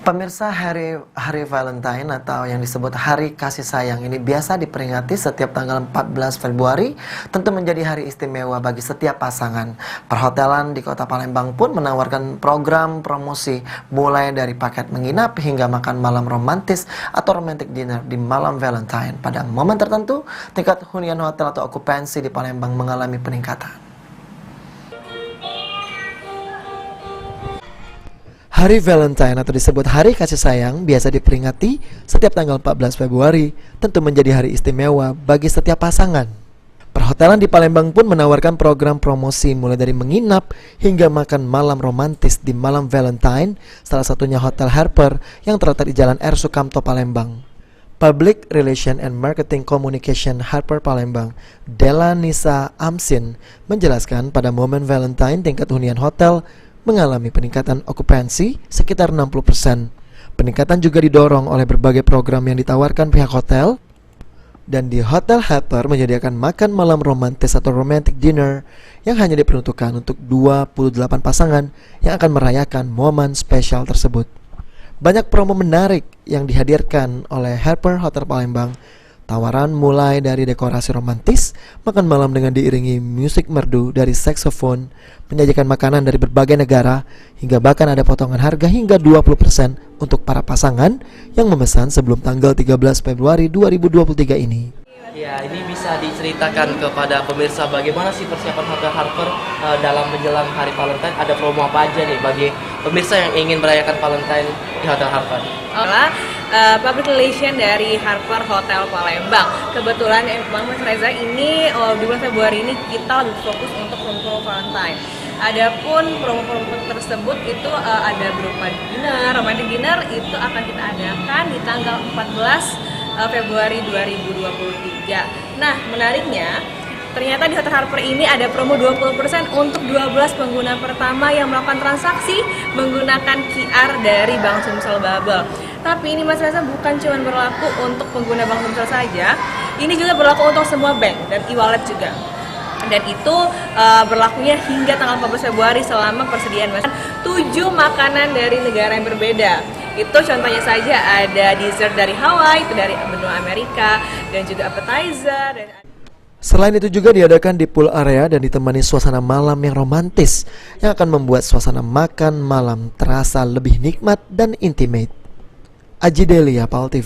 Pemirsa, hari Valentine atau yang disebut Hari Kasih Sayang ini biasa diperingati setiap tanggal 14 Februari, tentu menjadi hari istimewa bagi setiap pasangan. Perhotelan di Kota Palembang pun menawarkan program promosi mulai dari paket menginap hingga makan malam romantis atau romantic dinner di malam Valentine. Pada momen tertentu, tingkat hunian hotel atau okupansi di Palembang mengalami peningkatan. Hari Valentine atau disebut Hari Kasih Sayang biasa diperingati setiap tanggal 14 Februari, tentu menjadi hari istimewa bagi setiap pasangan. Perhotelan di Palembang pun menawarkan program promosi mulai dari menginap hingga makan malam romantis di malam Valentine, salah satunya Hotel Harper yang terletak di Jalan R. Sukamto, Palembang. Public Relation and Marketing Communication Harper Palembang, Della Nisa Amsin, menjelaskan pada momen Valentine tingkat hunian hotel mengalami peningkatan okupansi sekitar 60%. Peningkatan juga didorong oleh berbagai program yang ditawarkan pihak hotel, dan di Hotel Harper menyediakan makan malam romantis atau romantic dinner yang hanya diperuntukkan untuk 28 pasangan yang akan merayakan momen spesial tersebut. Banyak promo menarik yang dihadirkan oleh Harper Hotel Palembang. Tawaran mulai dari dekorasi romantis, makan malam dengan diiringi musik merdu dari saksofon, menyajikan makanan dari berbagai negara, hingga bahkan ada potongan harga hingga 20% untuk para pasangan yang memesan sebelum tanggal 13 Februari 2023 ini. Ya, ini bisa diceritakan kepada pemirsa bagaimana sih persiapan Hotel Harper dalam menjelang Hari Valentine. Ada promo apa aja nih bagi pemirsa yang ingin merayakan Valentine di Hotel Harper? Public Relation dari Harper Hotel Palembang. Kebetulan Mas Reza ini di bulan Februari ini kita lebih fokus untuk promo Valentine. Adapun promo-promo tersebut itu ada berupa dinner, romantic dinner itu akan kita adakan di tanggal 14 Februari 2023. Nah, menariknya ternyata di Hotel Harper ini ada promo 20% untuk 12 pengguna pertama yang melakukan transaksi menggunakan QR dari Bank Sumsel Bubble. Tapi ini Mas Reza bukan cuma berlaku untuk pengguna Bank Sumsel saja, ini juga berlaku untuk semua bank dan e-wallet juga. Dan itu berlakunya hingga tanggal 14 Februari selama persediaan 7 makanan dari negara yang berbeda. Itu contohnya saja ada dessert dari Hawaii, itu dari benua Amerika, dan juga appetizer. Selain itu juga diadakan di pool area dan ditemani suasana malam yang romantis yang akan membuat suasana makan malam terasa lebih nikmat dan intimate. Aji Delia, PAL TV.